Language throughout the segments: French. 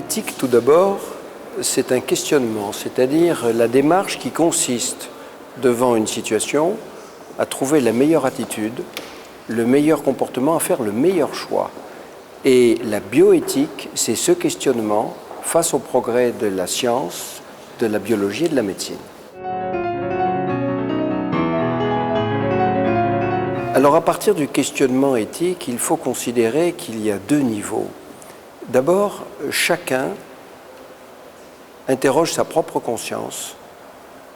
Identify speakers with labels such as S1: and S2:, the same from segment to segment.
S1: L'éthique, tout d'abord, c'est un questionnement, c'est-à-dire la démarche qui consiste, devant une situation, à trouver la meilleure attitude, le meilleur comportement, à faire le meilleur choix. Et la bioéthique, c'est ce questionnement face au progrès de la science, de la biologie et de la médecine. Alors à partir du questionnement éthique, il faut considérer qu'il y a deux niveaux. D'abord, chacun interroge sa propre conscience,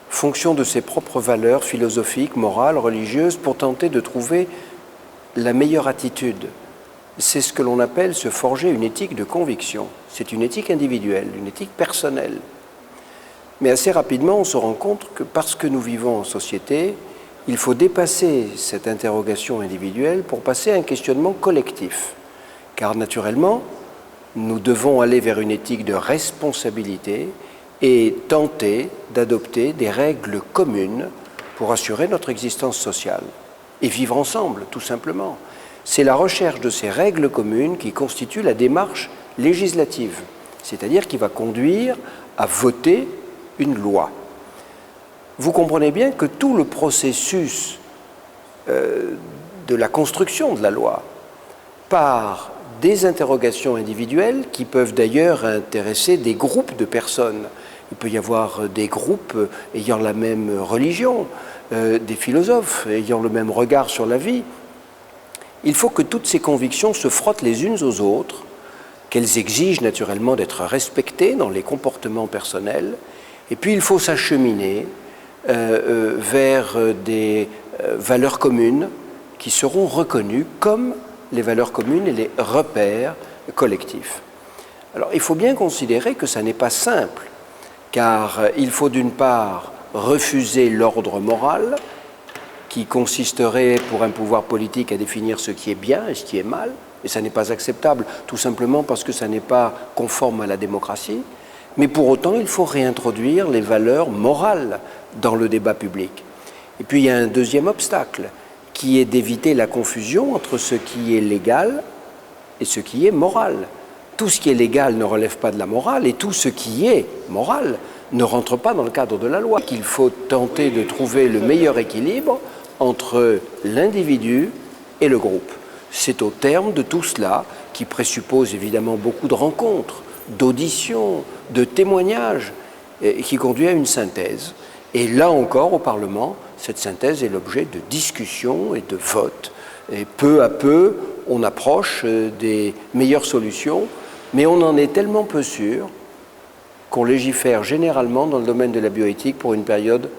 S1: fonction de ses propres valeurs philosophiques, morales, religieuses, pour tenter de trouver la meilleure attitude. C'est ce que l'on appelle se forger une éthique de conviction. C'est une éthique individuelle, une éthique personnelle. Mais assez rapidement, on se rend compte que parce que nous vivons en société, il faut dépasser cette interrogation individuelle pour passer à un questionnement collectif. Car naturellement, nous devons aller vers une éthique de responsabilité et tenter d'adopter des règles communes pour assurer notre existence sociale et vivre ensemble, tout simplement. C'est la recherche de ces règles communes qui constitue la démarche législative, c'est-à-dire qui va conduire à voter une loi. Vous comprenez bien que tout le processus de la construction de la loi part des interrogations individuelles qui peuvent d'ailleurs intéresser des groupes de personnes. Il peut y avoir des groupes ayant la même religion, des philosophes ayant le même regard sur la vie. Il faut que toutes ces convictions se frottent les unes aux autres, qu'elles exigent naturellement d'être respectées dans les comportements personnels, et puis il faut s'acheminer vers des valeurs communes qui seront reconnues comme les valeurs communes et les repères collectifs. Alors il faut bien considérer que ça n'est pas simple, car il faut d'une part refuser l'ordre moral, qui consisterait pour un pouvoir politique à définir ce qui est bien et ce qui est mal, et ça n'est pas acceptable tout simplement parce que ça n'est pas conforme à la démocratie, mais pour autant il faut réintroduire les valeurs morales dans le débat public. Et puis il y a un deuxième obstacle, qui est d'éviter la confusion entre ce qui est légal et ce qui est moral. Tout ce qui est légal ne relève pas de la morale, et tout ce qui est moral ne rentre pas dans le cadre de la loi. Il faut tenter de trouver le meilleur équilibre entre l'individu et le groupe. C'est au terme de tout cela, qui présuppose évidemment beaucoup de rencontres, d'auditions, de témoignages, qui conduit à une synthèse. Et là encore, au Parlement, cette synthèse est l'objet de discussions et de votes. Et peu à peu, on approche des meilleures solutions, mais on en est tellement peu sûr qu'on légifère généralement dans le domaine de la bioéthique pour une période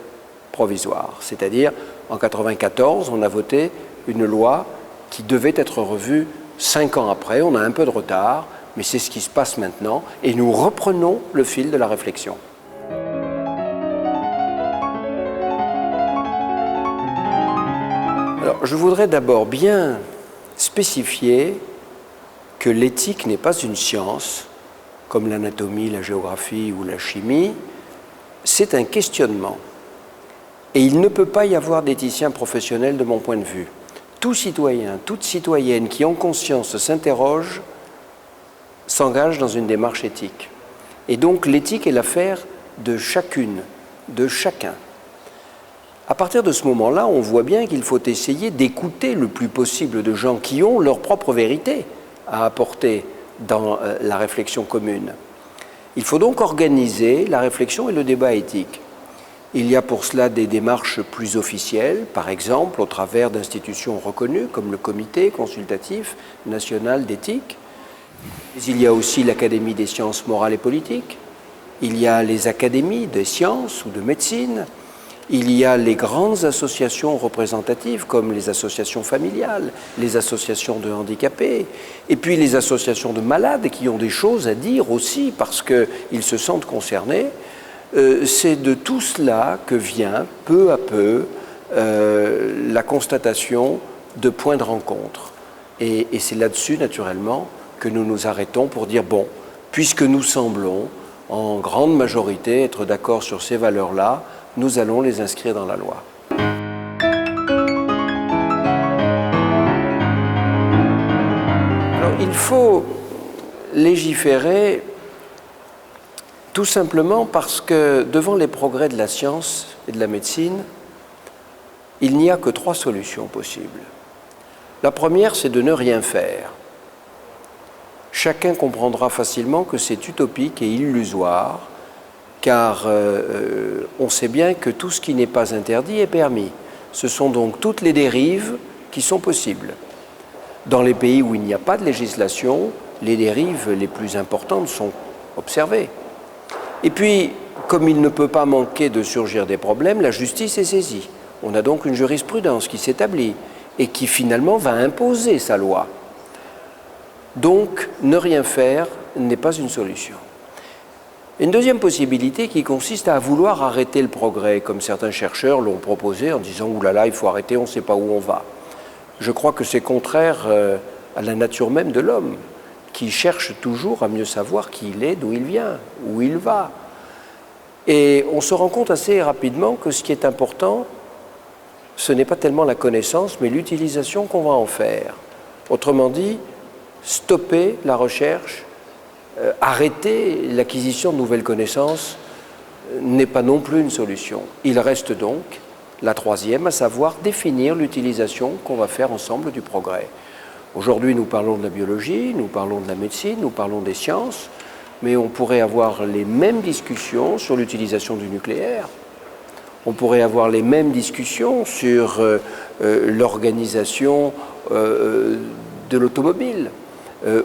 S1: provisoire. C'est-à-dire, en 1994, on a voté une loi qui devait être revue 5 ans après. On a un peu de retard, mais c'est ce qui se passe maintenant, et nous reprenons le fil de la réflexion. Alors, je voudrais d'abord bien spécifier que l'éthique n'est pas une science, comme l'anatomie, la géographie ou la chimie, c'est un questionnement. Et il ne peut pas y avoir d'éthicien professionnel de mon point de vue. Tout citoyen, toute citoyenne qui en conscience s'interroge, s'engage dans une démarche éthique. Et donc l'éthique est l'affaire de chacune, de chacun. À partir de ce moment-là, on voit bien qu'il faut essayer d'écouter le plus possible de gens qui ont leur propre vérité à apporter dans la réflexion commune. Il faut donc organiser la réflexion et le débat éthique. Il y a pour cela des démarches plus officielles, par exemple au travers d'institutions reconnues comme le Comité consultatif national d'éthique. Il y a aussi l'Académie des sciences morales et politiques. Il y a les académies des sciences ou de médecine. Il y a les grandes associations représentatives comme les associations familiales, les associations de handicapés, et puis les associations de malades qui ont des choses à dire aussi parce qu'ils se sentent concernés. C'est de tout cela que vient peu à peu la constatation de points de rencontre. Et c'est là-dessus, naturellement, que nous nous arrêtons pour dire, bon, puisque nous semblons en grande majorité être d'accord sur ces valeurs-là, nous allons les inscrire dans la loi. Alors, il faut légiférer Tout simplement parce que devant les progrès de la science et de la médecine, il n'y a que 3 solutions possibles. La première, c'est de ne rien faire. Chacun comprendra facilement que c'est utopique et illusoire, car on sait bien que tout ce qui n'est pas interdit est permis. Ce sont donc toutes les dérives qui sont possibles. Dans les pays où il n'y a pas de législation, les dérives les plus importantes sont observées. Et puis, comme il ne peut pas manquer de surgir des problèmes, la justice est saisie. On a donc une jurisprudence qui s'établit et qui finalement va imposer sa loi. Donc, ne rien faire n'est pas une solution. Une deuxième possibilité qui consiste à vouloir arrêter le progrès, comme certains chercheurs l'ont proposé en disant « Ouh là là, il faut arrêter, on ne sait pas où on va ». Je crois que c'est contraire à la nature même de l'homme, qui cherche toujours à mieux savoir qui il est, d'où il vient, où il va. Et on se rend compte assez rapidement que ce qui est important, ce n'est pas tellement la connaissance, mais l'utilisation qu'on va en faire. Autrement dit, stopper la recherche, arrêter l'acquisition de nouvelles connaissances n'est pas non plus une solution. Il reste donc la troisième, à savoir définir l'utilisation qu'on va faire ensemble du progrès. Aujourd'hui, nous parlons de la biologie, nous parlons de la médecine, nous parlons des sciences, mais on pourrait avoir les mêmes discussions sur l'utilisation du nucléaire. On pourrait avoir les mêmes discussions sur l'organisation de l'automobile,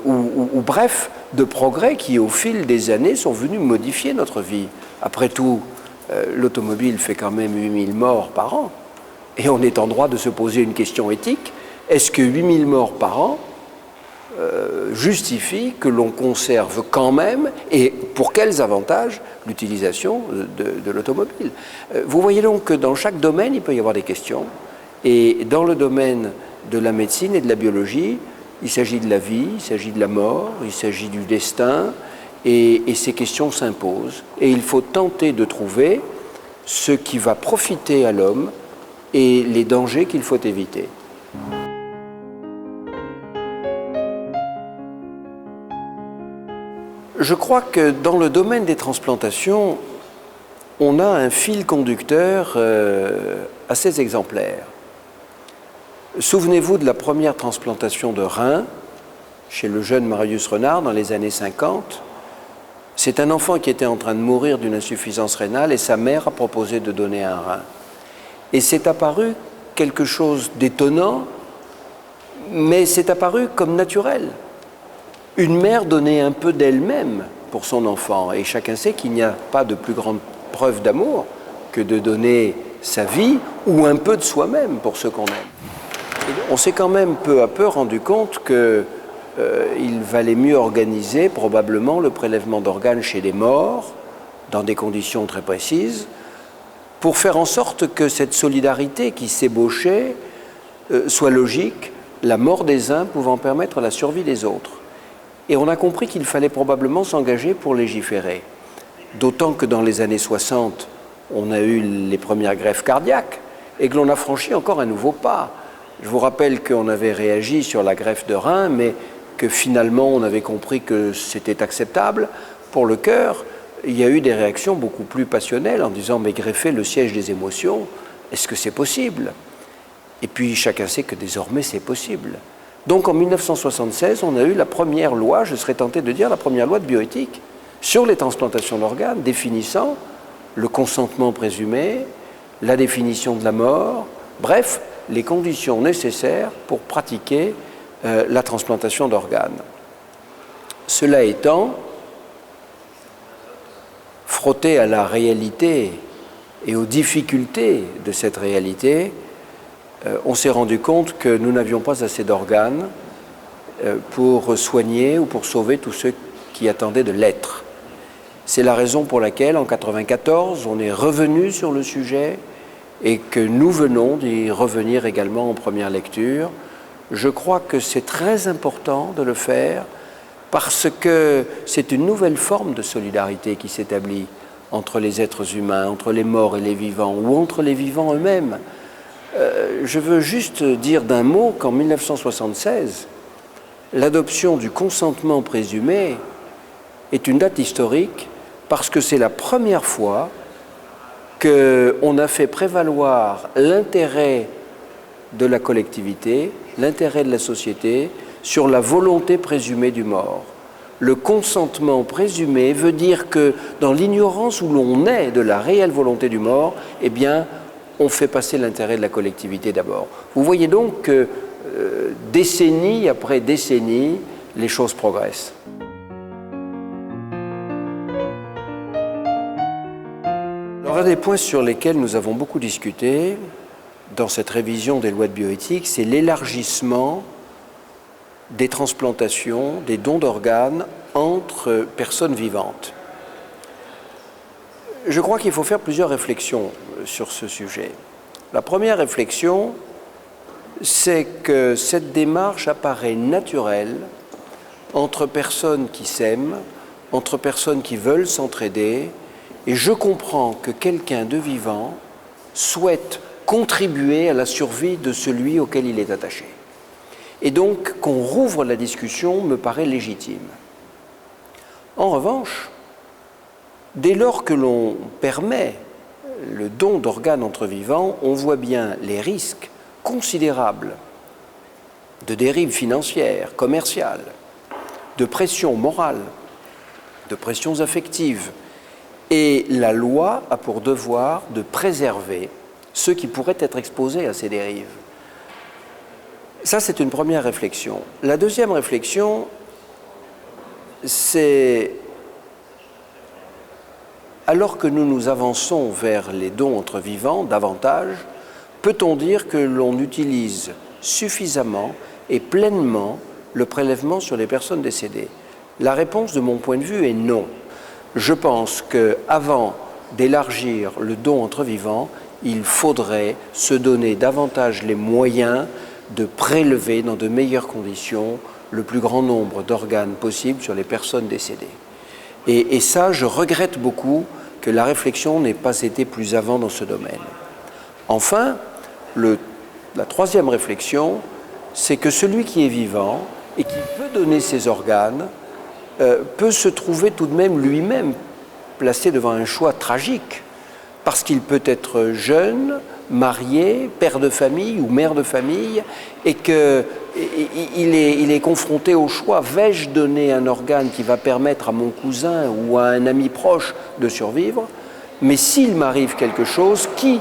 S1: ou bref, de progrès qui, au fil des années, sont venus modifier notre vie. Après tout, l'automobile fait quand même 8000 morts par an, et on est en droit de se poser une question éthique. Est-ce que 8000 morts par an justifient que l'on conserve quand même, et pour quels avantages, l'utilisation de l'automobile? Vous voyez donc que dans chaque domaine, il peut y avoir des questions. Et dans le domaine de la médecine et de la biologie, il s'agit de la vie, il s'agit de la mort, il s'agit du destin, et ces questions s'imposent. Et il faut tenter de trouver ce qui va profiter à l'homme et les dangers qu'il faut éviter. Je crois que dans le domaine des transplantations, on a un fil conducteur assez exemplaire. Souvenez-vous de la première transplantation de rein chez le jeune Marius Renard dans les années 50. C'est un enfant qui était en train de mourir d'une insuffisance rénale et sa mère a proposé de donner un rein. Et c'est apparu quelque chose d'étonnant, mais c'est apparu comme naturel. Une mère donnait un peu d'elle-même pour son enfant, et chacun sait qu'il n'y a pas de plus grande preuve d'amour que de donner sa vie ou un peu de soi-même pour ceux qu'on aime. Et on s'est quand même peu à peu rendu compte qu'il valait mieux organiser probablement le prélèvement d'organes chez les morts, dans des conditions très précises, pour faire en sorte que cette solidarité qui s'ébauchait soit logique, la mort des uns pouvant permettre la survie des autres. Et on a compris qu'il fallait probablement s'engager pour légiférer. D'autant que dans les années 60, on a eu les premières greffes cardiaques et que l'on a franchi encore un nouveau pas. Je vous rappelle qu'on avait réagi sur la greffe de rein, mais que finalement on avait compris que c'était acceptable. Pour le cœur, il y a eu des réactions beaucoup plus passionnelles en disant « mais greffer le siège des émotions, est-ce que c'est possible ?» Et puis chacun sait que désormais c'est possible. Donc en 1976, on a eu la première loi, je serais tenté de dire la première loi de bioéthique, sur les transplantations d'organes, définissant le consentement présumé, la définition de la mort, bref, les conditions nécessaires pour pratiquer la transplantation d'organes. Cela étant, frotté à la réalité et aux difficultés de cette réalité, on s'est rendu compte que nous n'avions pas assez d'organes pour soigner ou pour sauver tous ceux qui attendaient de l'être. C'est la raison pour laquelle, en 1994, on est revenu sur le sujet et que nous venons d'y revenir également en première lecture. Je crois que c'est très important de le faire parce que c'est une nouvelle forme de solidarité qui s'établit entre les êtres humains, entre les morts et les vivants, ou entre les vivants eux-mêmes. Je veux juste dire d'un mot qu'en 1976, l'adoption du consentement présumé est une date historique parce que c'est la première fois qu'on a fait prévaloir l'intérêt de la collectivité, l'intérêt de la société, sur la volonté présumée du mort. Le consentement présumé veut dire que dans l'ignorance où l'on est de la réelle volonté du mort, eh bien, on fait passer l'intérêt de la collectivité d'abord. Vous voyez donc que décennie après décennie, les choses progressent. Alors, un des points sur lesquels nous avons beaucoup discuté dans cette révision des lois de bioéthique, c'est l'élargissement des transplantations, des dons d'organes entre personnes vivantes. Je crois qu'il faut faire plusieurs réflexions sur ce sujet. La première réflexion, c'est que cette démarche apparaît naturelle entre personnes qui s'aiment, entre personnes qui veulent s'entraider, et je comprends que quelqu'un de vivant souhaite contribuer à la survie de celui auquel il est attaché. Et donc, qu'on rouvre la discussion me paraît légitime. En revanche, dès lors que l'on permet le don d'organes entre vivants, on voit bien les risques considérables de dérives financières, commerciales, de pression morale, de pressions affectives. Et la loi a pour devoir de préserver ceux qui pourraient être exposés à ces dérives. Ça, c'est une première réflexion. La deuxième réflexion, c'est alors que nous nous avançons vers les dons entre vivants davantage, peut-on dire que l'on utilise suffisamment et pleinement le prélèvement sur les personnes décédées? La réponse, de mon point de vue, est non. Je pense qu'avant d'élargir le don entre vivants, il faudrait se donner davantage les moyens de prélever dans de meilleures conditions le plus grand nombre d'organes possible sur les personnes décédées. Et ça, je regrette beaucoup que la réflexion n'ait pas été plus avant dans ce domaine. Enfin, la troisième réflexion, c'est que celui qui est vivant et qui peut donner ses organes peut se trouver tout de même lui-même placé devant un choix tragique, parce qu'il peut être jeune, marié, père de famille ou mère de famille, et qu'il est confronté au choix: vais-je donner un organe qui va permettre à mon cousin ou à un ami proche de survivre? Mais s'il m'arrive quelque chose, qui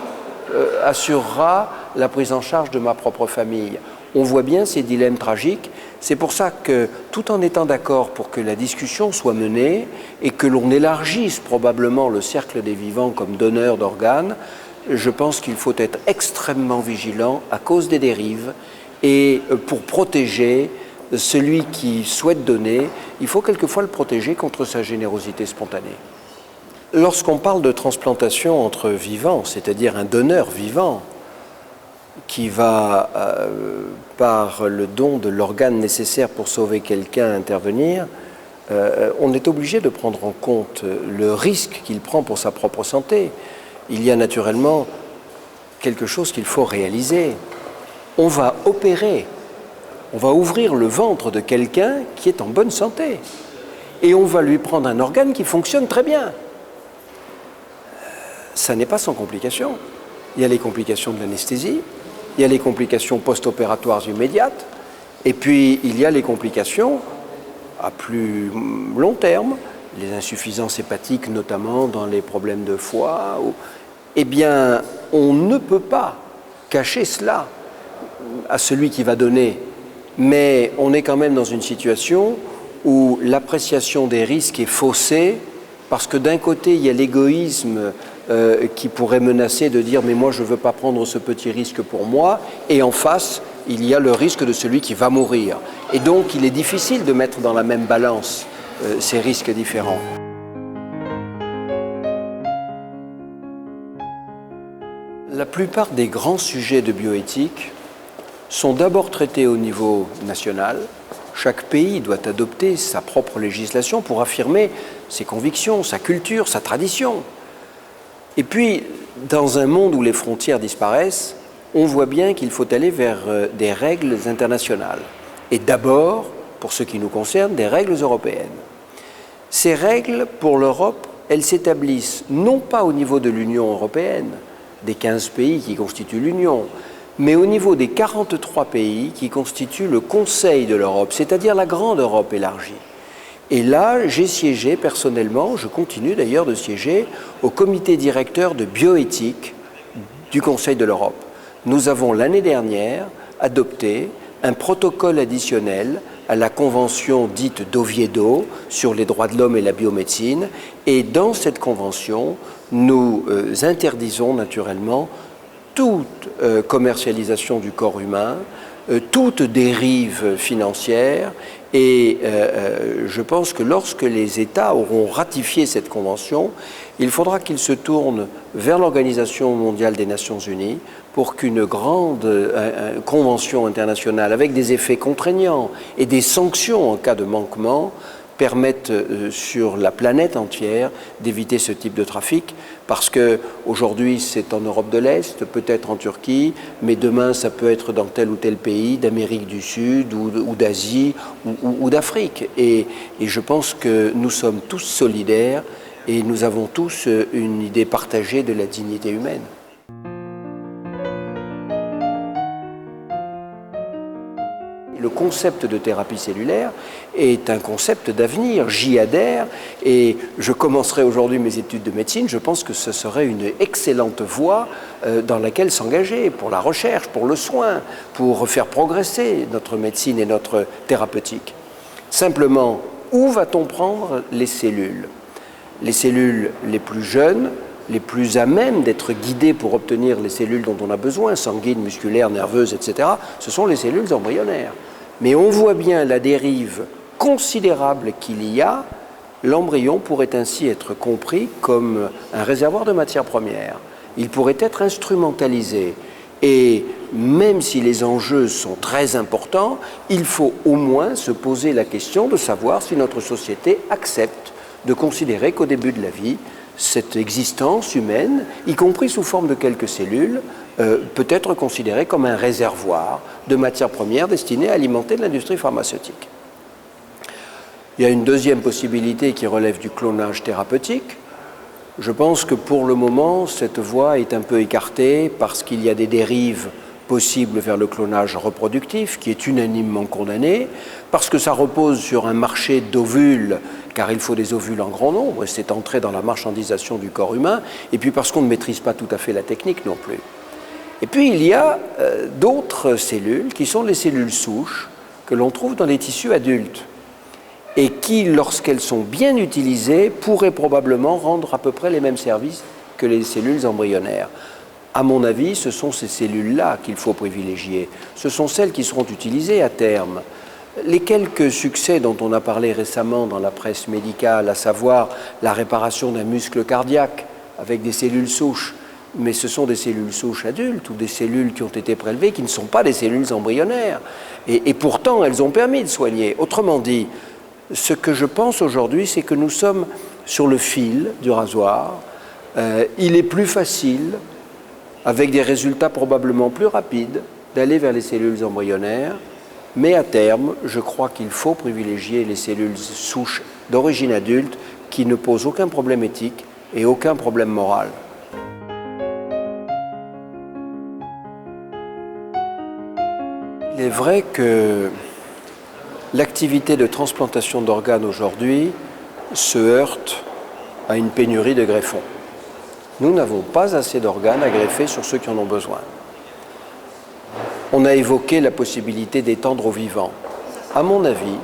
S1: assurera la prise en charge de ma propre famille? On voit bien ces dilemmes tragiques. C'est pour ça que, tout en étant d'accord pour que la discussion soit menée et que l'on élargisse probablement le cercle des vivants comme donneurs d'organes, je pense qu'il faut être extrêmement vigilant à cause des dérives, et pour protéger celui qui souhaite donner, il faut quelquefois le protéger contre sa générosité spontanée. Lorsqu'on parle de transplantation entre vivants, c'est-à-dire un donneur vivant qui va, par le don de l'organe nécessaire pour sauver quelqu'un, intervenir, on est obligé de prendre en compte le risque qu'il prend pour sa propre santé. Il y a naturellement quelque chose qu'il faut réaliser. On va opérer, on va ouvrir le ventre de quelqu'un qui est en bonne santé et on va lui prendre un organe qui fonctionne très bien. Ça n'est pas sans complications. Il y a les complications de l'anesthésie, il y a les complications post-opératoires immédiates, et puis il y a les complications à plus long terme, les insuffisances hépatiques notamment dans les problèmes de foie. Eh bien, on ne peut pas cacher cela à celui qui va donner, mais on est quand même dans une situation où l'appréciation des risques est faussée, parce que d'un côté, il y a l'égoïsme qui pourrait menacer de dire « mais moi, je ne veux pas prendre ce petit risque pour moi », et en face, il y a le risque de celui qui va mourir. Et donc, il est difficile de mettre dans la même balance ces risques différents. La plupart des grands sujets de bioéthique sont d'abord traités au niveau national. Chaque pays doit adopter sa propre législation pour affirmer ses convictions, sa culture, sa tradition. Et puis, dans un monde où les frontières disparaissent, on voit bien qu'il faut aller vers des règles internationales. Et d'abord, pour ce qui nous concerne, des règles européennes. Ces règles, pour l'Europe, elles s'établissent non pas au niveau de l'Union européenne, des 15 pays qui constituent l'Union, mais au niveau des 43 pays qui constituent le Conseil de l'Europe, c'est-à-dire la grande Europe élargie. Et là, j'ai siégé personnellement, je continue d'ailleurs de siéger, au comité directeur de bioéthique du Conseil de l'Europe. Nous avons l'année dernière adopté un protocole additionnel à la convention dite d'Oviedo sur les droits de l'homme et la biomédecine. Et dans cette convention, nous interdisons naturellement toute commercialisation du corps humain, toute dérive financière. Et je pense que lorsque les États auront ratifié cette convention, il faudra qu'ils se tournent vers l'Organisation mondiale des Nations Unies pour qu'une grande convention internationale avec des effets contraignants et des sanctions en cas de manquement permettent sur la planète entière d'éviter ce type de trafic, parce qu'aujourd'hui c'est en Europe de l'Est, peut-être en Turquie, mais demain ça peut être dans tel ou tel pays d'Amérique du Sud ou d'Asie ou d'Afrique. Et je pense que nous sommes tous solidaires et nous avons tous une idée partagée de la dignité humaine. Le concept de thérapie cellulaire est un concept d'avenir, j'y adhère et je commencerai aujourd'hui mes études de médecine. Je pense que ce serait une excellente voie dans laquelle s'engager pour la recherche, pour le soin, pour faire progresser notre médecine et notre thérapeutique. Simplement, où va-t-on prendre les cellules? Les cellules les plus jeunes, les plus à même d'être guidées pour obtenir les cellules dont on a besoin, sanguines, musculaires, nerveuses, etc., ce sont les cellules embryonnaires. Mais on voit bien la dérive considérable qu'il y a. L'embryon pourrait ainsi être compris comme un réservoir de matières premières. Il pourrait être instrumentalisé. Et même si les enjeux sont très importants, il faut au moins se poser la question de savoir si notre société accepte de considérer qu'au début de la vie, cette existence humaine, y compris sous forme de quelques cellules, peut être considérée comme un réservoir de matières premières destinées à alimenter l'industrie pharmaceutique. Il y a une deuxième possibilité qui relève du clonage thérapeutique. Je pense que pour le moment, cette voie est un peu écartée parce qu'il y a des dérives possibles vers le clonage reproductif qui est unanimement condamné, parce que ça repose sur un marché d'ovules, car il faut des ovules en grand nombre, et c'est entré dans la marchandisation du corps humain, et puis parce qu'on ne maîtrise pas tout à fait la technique non plus. Et puis il y a d'autres cellules qui sont les cellules souches que l'on trouve dans les tissus adultes et qui, lorsqu'elles sont bien utilisées, pourraient probablement rendre à peu près les mêmes services que les cellules embryonnaires. À mon avis, ce sont ces cellules-là qu'il faut privilégier. Ce sont celles qui seront utilisées à terme. Les quelques succès dont on a parlé récemment dans la presse médicale, à savoir la réparation d'un muscle cardiaque avec des cellules souches, mais ce sont des cellules souches adultes ou des cellules qui ont été prélevées qui ne sont pas des cellules embryonnaires. Et pourtant, elles ont permis de soigner. Autrement dit, ce que je pense aujourd'hui, c'est que nous sommes sur le fil du rasoir. Il est plus facile, avec des résultats probablement plus rapides, d'aller vers les cellules embryonnaires. Mais à terme, je crois qu'il faut privilégier les cellules souches d'origine adulte qui ne posent aucun problème éthique et aucun problème moral. Il est vrai que l'activité de transplantation d'organes aujourd'hui se heurte à une pénurie de greffons. Nous n'avons pas assez d'organes à greffer sur ceux qui en ont besoin. On a évoqué la possibilité d'étendre aux vivants. À mon avis,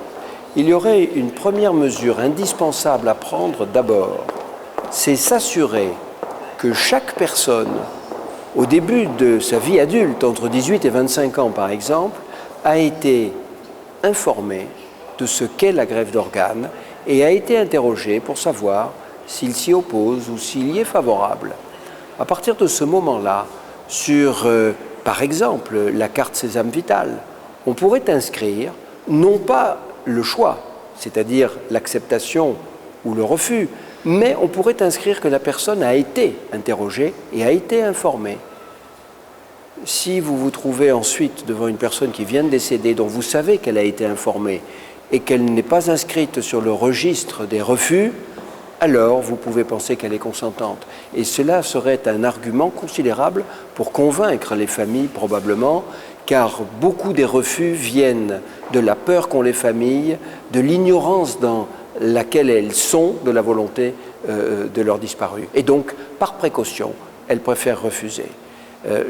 S1: il y aurait une première mesure indispensable à prendre d'abord, c'est s'assurer que chaque personne, au début de sa vie adulte, entre 18 et 25 ans par exemple, a été informée de ce qu'est la greffe d'organes et a été interrogée pour savoir s'il s'y oppose ou s'il y est favorable. À partir de ce moment-là, sur, par exemple, la carte Sésame Vital, on pourrait inscrire non pas le choix, c'est-à-dire l'acceptation ou le refus, mais on pourrait inscrire que la personne a été interrogée et a été informée. Si vous vous trouvez ensuite devant une personne qui vient de décéder, dont vous savez qu'elle a été informée et qu'elle n'est pas inscrite sur le registre des refus, alors vous pouvez penser qu'elle est consentante. Et cela serait un argument considérable pour convaincre les familles probablement, car beaucoup des refus viennent de la peur qu'ont les familles, de l'ignorance dans laquelle elles sont de la volonté de leur disparu. Et donc, par précaution, elles préfèrent refuser.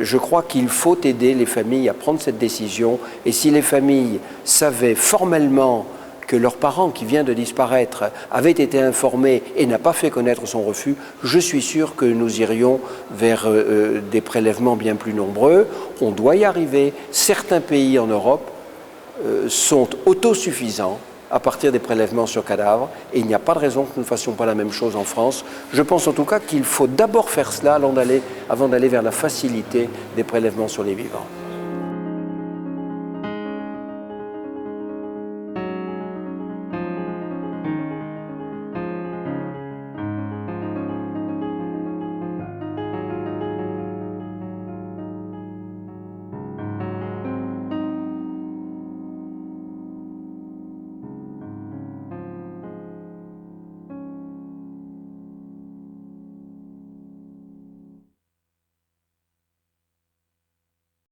S1: Je crois qu'il faut aider les familles à prendre cette décision, et si les familles savaient formellement que leur parent qui vient de disparaître avait été informé et n'a pas fait connaître son refus, je suis sûr que nous irions vers des prélèvements bien plus nombreux. On doit y arriver. Certains pays en Europe sont autosuffisants à partir des prélèvements sur cadavres, et il n'y a pas de raison que nous ne fassions pas la même chose en France. Je pense en tout cas qu'il faut d'abord faire cela avant d'aller vers la facilité des prélèvements sur les vivants.